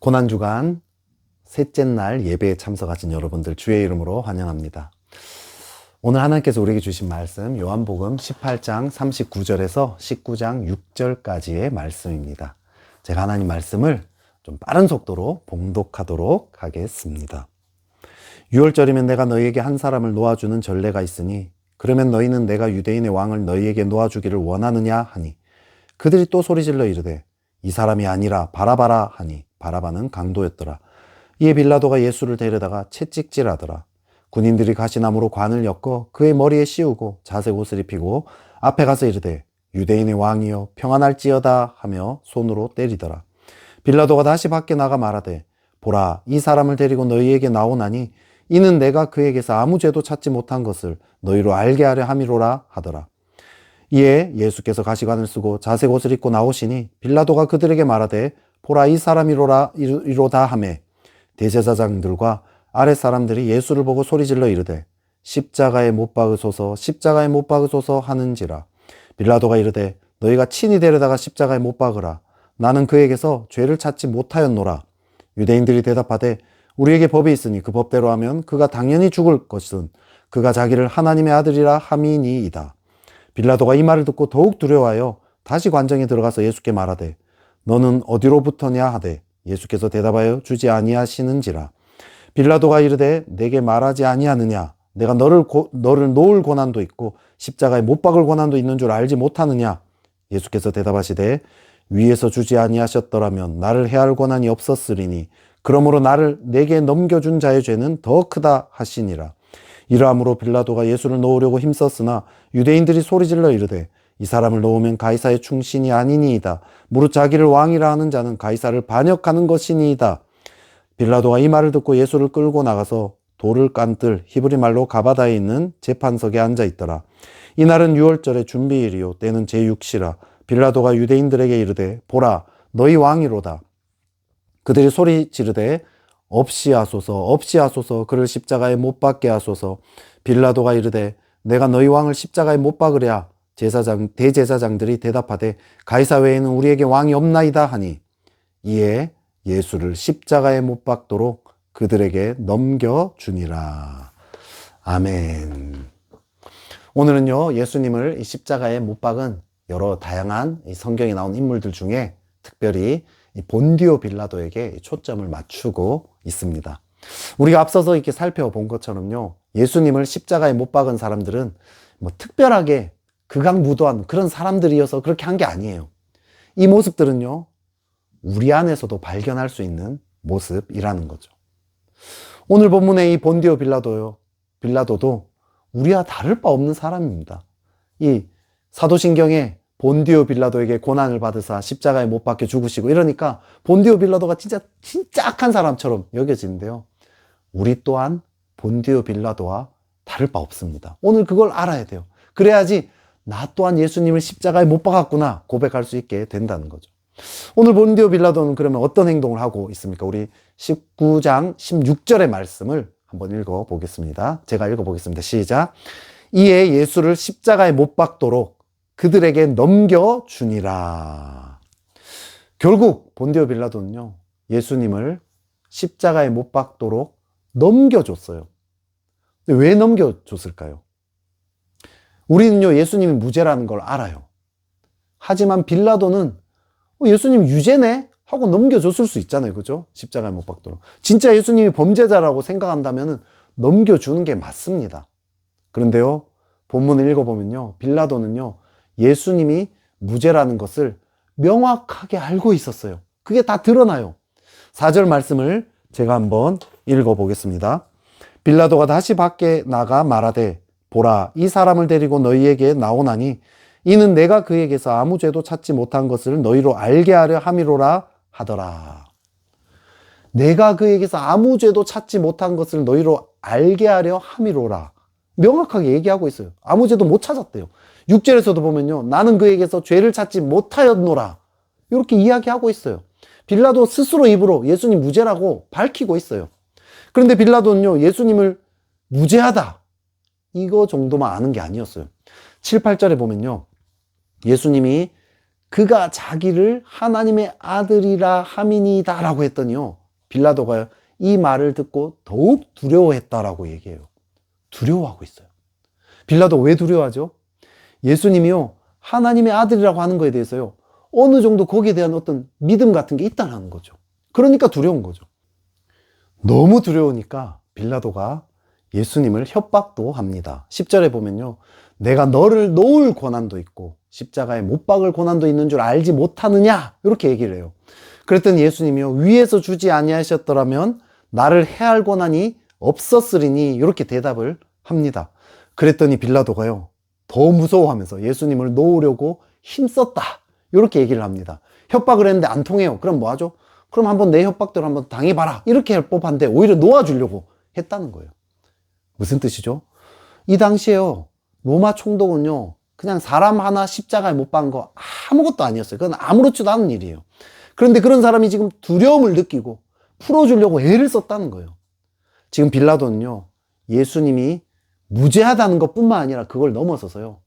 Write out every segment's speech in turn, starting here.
고난주간 셋째 날 예배에 참석하신 여러분들 주의 이름으로 환영합니다. 오늘 하나님께서 우리에게 주신 말씀 요한복음 18장 39절에서 19장 6절까지의 말씀입니다. 제가 하나님 말씀을 좀 빠른 속도로 봉독하도록 하겠습니다. 6월절이면 내가 너희에게 한 사람을 놓아주는 전례가 있으니 그러면 너희는 내가 유대인의 왕을 너희에게 놓아주기를 원하느냐 하니 그들이 또 소리질러 이르되 이 사람이 아니라 바라바라 하니 바라바는 강도였더라. 이에 빌라도가 예수를 데려다가 채찍질하더라. 군인들이 가시나무로 관을 엮어 그의 머리에 씌우고 자색 옷을 입히고 앞에 가서 이르되 유대인의 왕이여 평안할지어다 하며 손으로 때리더라. 빌라도가 다시 밖에 나가 말하되 보라 이 사람을 데리고 너희에게 나오나니 이는 내가 그에게서 아무 죄도 찾지 못한 것을 너희로 알게 하려 함이로라 하더라. 이에 예수께서 가시관을 쓰고 자색 옷을 입고 나오시니 빌라도가 그들에게 말하되 보라 이 사람이로다 하매 대제사장들과 아랫 사람들이 예수를 보고 소리질러 이르되 십자가에 못 박으소서 십자가에 못 박으소서 하는지라. 빌라도가 이르되 너희가 친히 데려다가 십자가에 못 박으라. 나는 그에게서 죄를 찾지 못하였노라. 유대인들이 대답하되 우리에게 법이 있으니 그 법대로 하면 그가 당연히 죽을 것은 그가 자기를 하나님의 아들이라 함이니이다. 빌라도가 이 말을 듣고 더욱 두려워하여 다시 관정에 들어가서 예수께 말하되 너는 어디로부터냐 하되 예수께서 대답하여 주지 아니하시는지라. 빌라도가 이르되 내게 말하지 아니하느냐 내가 너를 놓을 고난도 있고 십자가에 못 박을 고난도 있는 줄 알지 못하느냐. 예수께서 대답하시되 위에서 주지 아니하셨더라면 나를 해할 고난이 없었으리니 그러므로 나를 내게 넘겨준 자의 죄는 더 크다 하시니라. 이러함으로 빌라도가 예수를 놓으려고 힘썼으나 유대인들이 소리질러 이르되 이 사람을 놓으면 가이사의 충신이 아니니이다. 무릇 자기를 왕이라 하는 자는 가이사를 반역하는 것이니이다. 빌라도가 이 말을 듣고 예수를 끌고 나가서 돌을 깐 뜰 히브리 말로 가바다에 있는 재판석에 앉아 있더라. 이날은 6월절의 준비일이요 때는 제6시라. 빌라도가 유대인들에게 이르되 보라 너희 왕이로다. 그들이 소리 지르되 없이 하소서 그를 십자가에 못 박게 하소서. 빌라도가 이르되 내가 너희 왕을 십자가에 못 박으랴. 대제사장들이 대답하되 가이사 외에는 우리에게 왕이 없나이다 하니 이에 예수를 십자가에 못 박도록 그들에게 넘겨주니라. 아멘. 오늘은요 예수님을 이 십자가에 못 박은 여러 다양한 성경에 나온 인물들 중에 특별히 이 본디오 빌라도에게 초점을 맞추고 있습니다. 우리가 앞서서 이렇게 살펴본 것처럼요 예수님을 십자가에 못 박은 사람들은 뭐 특별하게 극악무도한 그런 사람들이어서 그렇게 한 게 아니에요. 이 모습들은요 우리 안에서도 발견할 수 있는 모습이라는 거죠. 오늘 본문의 이 본디오 빌라도도 우리와 다를 바 없는 사람입니다. 이 사도신경에 본디오 빌라도에게 고난을 받으사 십자가에 못 박혀 죽으시고 이러니까 본디오 빌라도가 진짜 악한 사람처럼 여겨지는데요. 우리 또한 본디오 빌라도와 다를 바 없습니다. 오늘 그걸 알아야 돼요. 그래야지 나 또한 예수님을 십자가에 못 박았구나 고백할 수 있게 된다는 거죠. 오늘 본디오 빌라도는 그러면 어떤 행동을 하고 있습니까? 우리 19장 16절의 말씀을 한번 읽어보겠습니다. 제가 읽어보겠습니다. 시작. 이에 예수를 십자가에 못 박도록 그들에게 넘겨주니라. 결국 본디오 빌라도는요 예수님을 십자가에 못 박도록 넘겨줬어요. 근데 왜 넘겨줬을까요? 우리는요 예수님이 무죄라는 걸 알아요. 하지만 빌라도는 예수님 유죄네 하고 넘겨줬을 수 있잖아요. 그죠? 십자가에 못 박도록. 진짜 예수님이 범죄자라고 생각한다면 넘겨주는 게 맞습니다. 그런데요 본문을 읽어보면요 빌라도는요 예수님이 무죄라는 것을 명확하게 알고 있었어요. 그게 다 드러나요. 4절 말씀을 제가 한번 읽어보겠습니다. 빌라도가 다시 밖에 나가 말하되 보라 이 사람을 데리고 너희에게 나오나니 이는 내가 그에게서 아무 죄도 찾지 못한 것을 너희로 알게 하려 함이로라 하더라. 내가 그에게서 아무 죄도 찾지 못한 것을 너희로 알게 하려 함이로라. 명확하게 얘기하고 있어요. 아무 죄도 못 찾았대요. 6절에서도 보면요 나는 그에게서 죄를 찾지 못하였노라 이렇게 이야기하고 있어요. 빌라도 스스로 입으로 예수님 무죄라고 밝히고 있어요. 그런데 빌라도는요 예수님을 무죄하다 이거 정도만 아는 게 아니었어요. 7, 8절에 보면요 예수님이 그가 자기를 하나님의 아들이라 함이니이다 라고 했더니요, 빌라도가 이 말을 듣고 더욱 두려워했다라고 얘기해요. 두려워하고 있어요. 빌라도 왜 두려워하죠? 예수님이요, 하나님의 아들이라고 하는 거에 대해서요, 어느 정도 거기에 대한 어떤 믿음 같은 게 있다는 거죠. 그러니까 두려운 거죠. 너무 두려우니까 빌라도가 예수님을 협박도 합니다. 10절에 보면요, 내가 너를 놓을 권한도 있고 십자가에 못 박을 권한도 있는 줄 알지 못하느냐, 이렇게 얘기를 해요. 그랬더니 예수님이요, 위에서 주지 아니하셨더라면 나를 해할 권한이 없었으리니, 이렇게 대답을 합니다. 그랬더니 빌라도가요, 더 무서워하면서 예수님을 놓으려고 힘썼다, 이렇게 얘기를 합니다. 협박을 했는데 안 통해요. 그럼 뭐 하죠? 그럼 한번 내 협박대로 한번 당해봐라, 이렇게 할 법한데 오히려 놓아주려고 했다는 거예요. 무슨 뜻이죠? 이 당시에요, 로마 총독은요, 그냥 사람 하나 십자가에 못 박은 거 아무것도 아니었어요. 그건 아무렇지도 않은 일이에요. 그런데 그런 사람이 지금 두려움을 느끼고 풀어주려고 애를 썼다는 거예요. 지금 빌라도는요, 예수님이 무죄하다는 것뿐만 아니라 그걸 넘어서서요,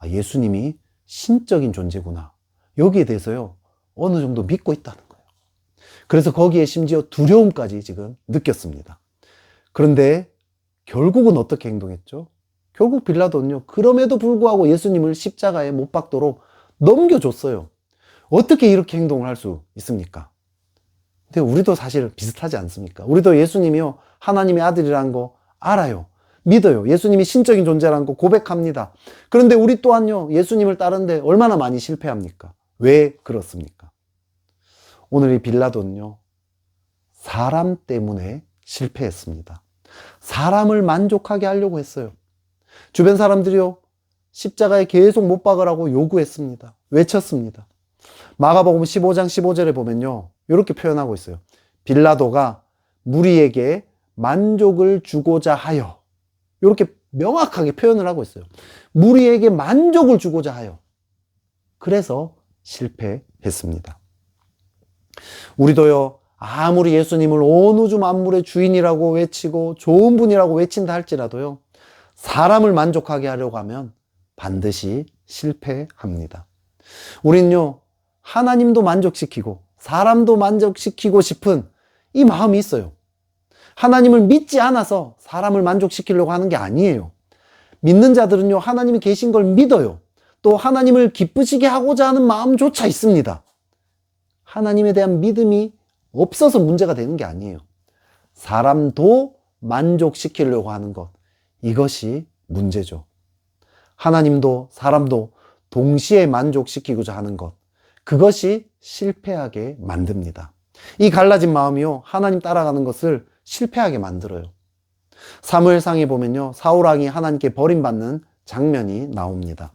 예수님이 신적인 존재구나, 여기에 대해서요, 어느 정도 믿고 있다는 거예요. 그래서 거기에 심지어 두려움까지 지금 느꼈습니다. 그런데 결국은 어떻게 행동했죠? 결국 빌라도는요, 그럼에도 불구하고 예수님을 십자가에 못 박도록 넘겨줬어요. 어떻게 이렇게 행동을 할 수 있습니까? 근데 우리도 사실 비슷하지 않습니까? 우리도 예수님이요, 하나님의 아들이라는 거 알아요. 믿어요. 예수님이 신적인 존재라는 거 고백합니다. 그런데 우리 또한요, 예수님을 따르는데 얼마나 많이 실패합니까? 왜 그렇습니까? 오늘 이 빌라도는요, 사람 때문에 실패했습니다. 사람을 만족하게 하려고 했어요. 주변 사람들이요, 십자가에 계속 못 박으라고 요구했습니다. 외쳤습니다. 마가복음 15장 15절에 보면요, 이렇게 표현하고 있어요. 빌라도가 무리에게 만족을 주고자 하여, 이렇게 명확하게 표현을 하고 있어요. 무리에게 만족을 주고자 하여. 그래서 실패했습니다. 우리도요, 아무리 예수님을 온 우주 만물의 주인이라고 외치고 좋은 분이라고 외친다 할지라도요, 사람을 만족하게 하려고 하면 반드시 실패합니다. 우리는요, 하나님도 만족시키고 사람도 만족시키고 싶은 이 마음이 있어요. 하나님을 믿지 않아서 사람을 만족시키려고 하는 게 아니에요. 믿는 자들은요, 하나님이 계신 걸 믿어요. 또 하나님을 기쁘시게 하고자 하는 마음조차 있습니다. 하나님에 대한 믿음이 없어서 문제가 되는 게 아니에요. 사람도 만족시키려고 하는 것, 이것이 문제죠. 하나님도 사람도 동시에 만족시키고자 하는 것, 그것이 실패하게 만듭니다. 이 갈라진 마음이요, 하나님 따라가는 것을 실패하게 만들어요. 사무엘상에 보면요, 사울왕이 하나님께 버림받는 장면이 나옵니다.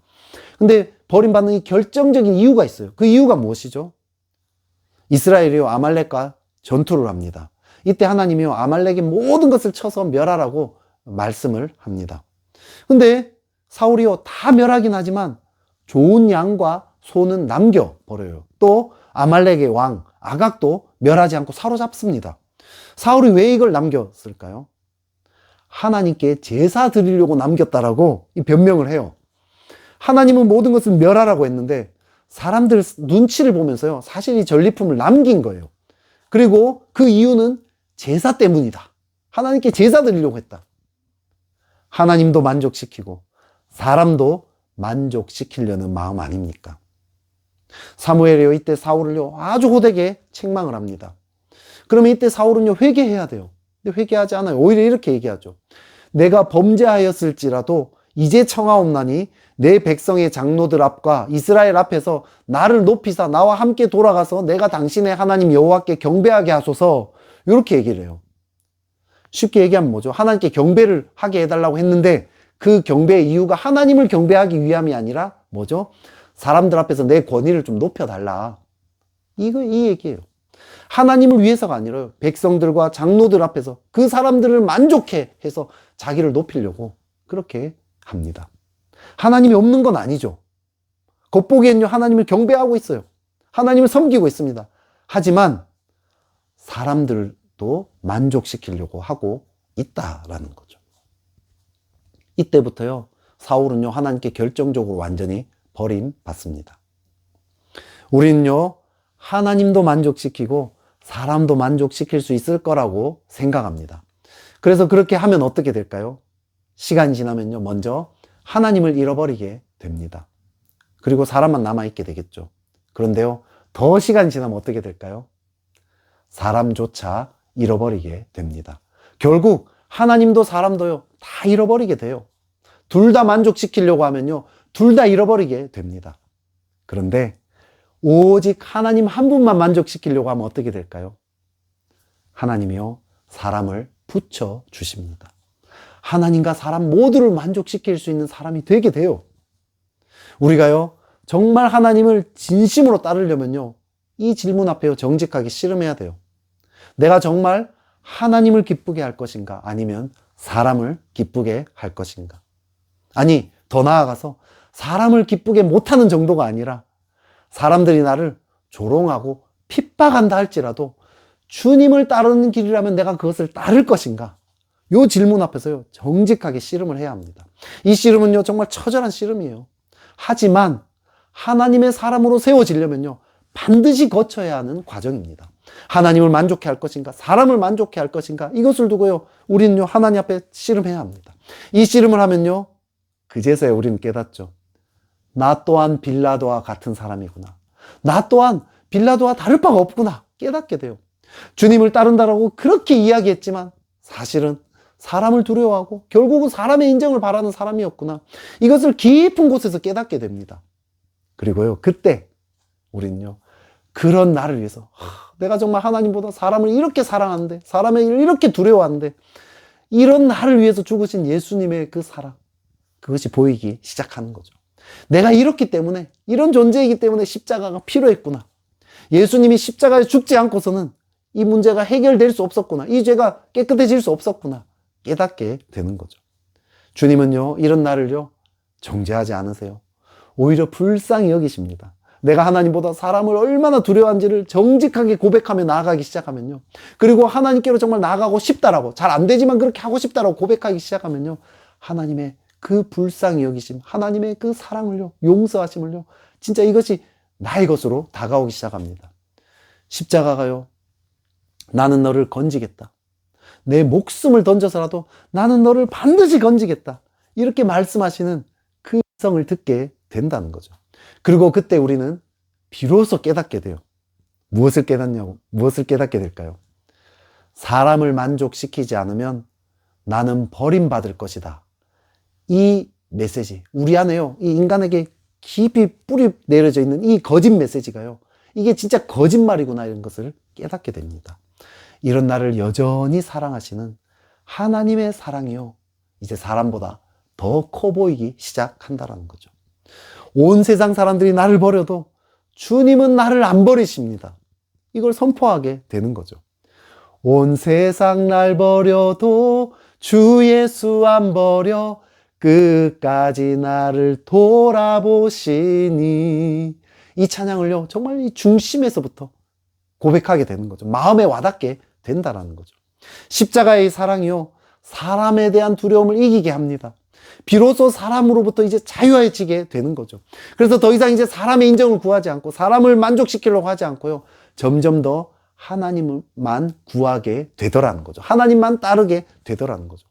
근데 버림받는 이 결정적인 이유가 있어요. 그 이유가 무엇이죠? 이스라엘이요, 아말렉과 전투를 합니다. 이때 하나님이요, 아말렉의 모든 것을 쳐서 멸하라고 말씀을 합니다. 근데 사울이요, 다 멸하긴 하지만 좋은 양과 소는 남겨버려요. 또 아말렉의 왕 아각도 멸하지 않고 사로잡습니다. 사울이 왜 이걸 남겼을까요? 하나님께 제사 드리려고 남겼다라고 이 변명을 해요. 하나님은 모든 것을 멸하라고 했는데 사람들 눈치를 보면서요, 사실 이 전리품을 남긴 거예요. 그리고 그 이유는 제사 때문이다. 하나님께 제사 드리려고 했다. 하나님도 만족시키고 사람도 만족시키려는 마음 아닙니까? 사무엘이요, 이때 사울을요, 아주 호되게 책망을 합니다. 그러면 이때 사울은요, 회개해야 돼요. 근데 회개하지 않아요. 오히려 이렇게 얘기하죠. 내가 범죄하였을지라도 이제 청하옵나니 내 백성의 장로들 앞과 이스라엘 앞에서 나를 높이사 나와 함께 돌아가서 내가 당신의 하나님 여호와께 경배하게 하소서, 이렇게 얘기를 해요. 쉽게 얘기하면 뭐죠? 하나님께 경배를 하게 해달라고 했는데 그 경배의 이유가 하나님을 경배하기 위함이 아니라 뭐죠? 사람들 앞에서 내 권위를 좀 높여달라, 이 얘기예요. 하나님을 위해서가 아니라 백성들과 장로들 앞에서 그 사람들을 만족해 해서 자기를 높이려고 그렇게 합니다. 하나님이 없는 건 아니죠. 겉보기엔요, 하나님을 경배하고 있어요. 하나님을 섬기고 있습니다. 하지만 사람들도 만족시키려고 하고 있다라는 거죠. 이때부터요, 사울은요, 하나님께 결정적으로 완전히 버림받습니다. 우리는요, 하나님도 만족시키고 사람도 만족시킬 수 있을 거라고 생각합니다. 그래서 그렇게 하면 어떻게 될까요? 시간이 지나면요, 먼저 하나님을 잃어버리게 됩니다. 그리고 사람만 남아있게 되겠죠. 그런데요, 더 시간이 지나면 어떻게 될까요? 사람조차 잃어버리게 됩니다. 결국 하나님도 사람도요, 다 잃어버리게 돼요. 둘 다 만족시키려고 하면요, 둘 다 잃어버리게 됩니다. 그런데 오직 하나님 한 분만 만족시키려고 하면 어떻게 될까요? 하나님이요, 사람을 붙여 주십니다. 하나님과 사람 모두를 만족시킬 수 있는 사람이 되게 돼요. 우리가요, 정말 하나님을 진심으로 따르려면요, 이 질문 앞에요, 정직하게 씨름해야 돼요. 내가 정말 하나님을 기쁘게 할 것인가? 아니면 사람을 기쁘게 할 것인가? 아니, 더 나아가서 사람을 기쁘게 못하는 정도가 아니라 사람들이 나를 조롱하고 핍박한다 할지라도 주님을 따르는 길이라면 내가 그것을 따를 것인가? 이 질문 앞에서요, 정직하게 씨름을 해야 합니다. 이 씨름은요, 정말 처절한 씨름이에요. 하지만 하나님의 사람으로 세워지려면요, 반드시 거쳐야 하는 과정입니다. 하나님을 만족해 할 것인가, 사람을 만족해 할 것인가, 이것을 두고요, 우리는요, 하나님 앞에 씨름해야 합니다. 이 씨름을 하면요, 그제서야 우리는 깨닫죠. 나 또한 빌라도와 같은 사람이구나. 나 또한 빌라도와 다를 바가 없구나. 깨닫게 돼요. 주님을 따른다라고 그렇게 이야기했지만 사실은 사람을 두려워하고 결국은 사람의 인정을 바라는 사람이었구나. 이것을 깊은 곳에서 깨닫게 됩니다. 그리고요, 그때 우리는요, 그런 나를 위해서 내가 정말 하나님보다 사람을 이렇게 사랑하는데, 사람을 이렇게 두려워하는데, 이런 나를 위해서 죽으신 예수님의 그 사랑, 그것이 보이기 시작하는 거죠. 내가 이렇기 때문에, 이런 존재이기 때문에 십자가가 필요했구나. 예수님이 십자가에 죽지 않고서는 이 문제가 해결될 수 없었구나. 이 죄가 깨끗해질 수 없었구나. 깨닫게 되는 거죠. 주님은요, 이런 나를요, 정죄하지 않으세요. 오히려 불쌍히 여기십니다. 내가 하나님보다 사람을 얼마나 두려워한지를 정직하게 고백하며 나아가기 시작하면요. 그리고 하나님께로 정말 나아가고 싶다라고, 잘 안 되지만 그렇게 하고 싶다라고 고백하기 시작하면요. 하나님의 그 불쌍히 여기심, 하나님의 그 사랑을요, 용서하심을요, 진짜 이것이 나의 것으로 다가오기 시작합니다. 십자가가요, 나는 너를 건지겠다. 내 목숨을 던져서라도 나는 너를 반드시 건지겠다. 이렇게 말씀하시는 그 음성을 듣게 된다는 거죠. 그리고 그때 우리는 비로소 깨닫게 돼요. 무엇을 깨닫냐고, 무엇을 깨닫게 될까요? 사람을 만족시키지 않으면 나는 버림받을 것이다. 이 메시지, 우리 안에요, 이 인간에게 깊이 뿌리 내려져 있는 이 거짓 메시지가요, 이게 진짜 거짓말이구나, 이런 것을 깨닫게 됩니다. 이런 나를 여전히 사랑하시는 하나님의 사랑이요, 이제 사람보다 더 커 보이기 시작한다라는 거죠. 온 세상 사람들이 나를 버려도 주님은 나를 안 버리십니다. 이걸 선포하게 되는 거죠. 온 세상 날 버려도 주 예수 안 버려 끝까지 나를 돌아보시니. 이 찬양을요, 정말 이 중심에서부터 고백하게 되는 거죠. 마음에 와닿게 된다라는 거죠. 십자가의 사랑이요, 사람에 대한 두려움을 이기게 합니다. 비로소 사람으로부터 이제 자유해지게 되는 거죠. 그래서 더 이상 이제 사람의 인정을 구하지 않고 사람을 만족시키려고 하지 않고요, 점점 더 하나님만 구하게 되더라는 거죠. 하나님만 따르게 되더라는 거죠.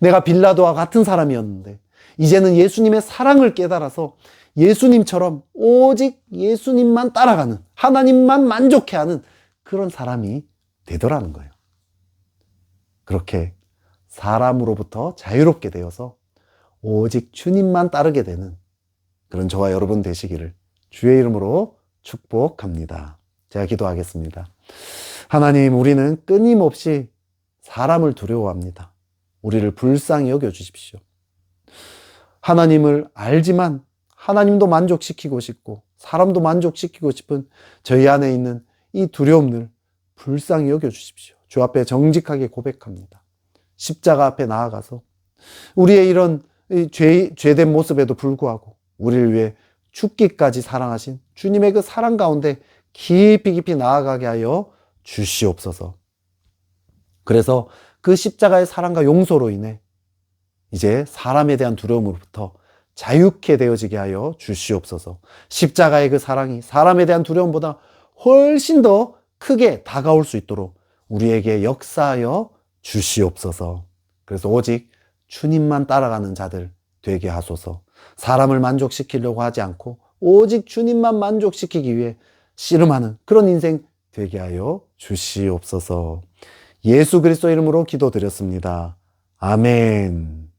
내가 빌라도와 같은 사람이었는데 이제는 예수님의 사랑을 깨달아서 예수님처럼 오직 예수님만 따라가는, 하나님만 만족해하는 그런 사람이 되더라는 거예요. 그렇게 사람으로부터 자유롭게 되어서 오직 주님만 따르게 되는 그런 저와 여러분 되시기를 주의 이름으로 축복합니다. 제가 기도하겠습니다. 하나님, 우리는 끊임없이 사람을 두려워합니다. 우리를 불쌍히 여겨주십시오. 하나님을 알지만 하나님도 만족시키고 싶고 사람도 만족시키고 싶은 저희 안에 있는 이 두려움을 불쌍히 여겨주십시오. 주 앞에 정직하게 고백합니다. 십자가 앞에 나아가서 우리의 이런 죄된 모습에도 불구하고 우리를 위해 죽기까지 사랑하신 주님의 그 사랑 가운데 깊이 깊이 나아가게 하여 주시옵소서. 그래서 그 십자가의 사랑과 용서로 인해 이제 사람에 대한 두려움으로부터 자유케 되어지게 하여 주시옵소서. 십자가의 그 사랑이 사람에 대한 두려움보다 훨씬 더 크게 다가올 수 있도록 우리에게 역사하여 주시옵소서. 그래서 오직 주님만 따라가는 자들 되게 하소서. 사람을 만족시키려고 하지 않고 오직 주님만 만족시키기 위해 씨름하는 그런 인생 되게 하여 주시옵소서. 예수 그리스도 이름으로 기도드렸습니다. 아멘.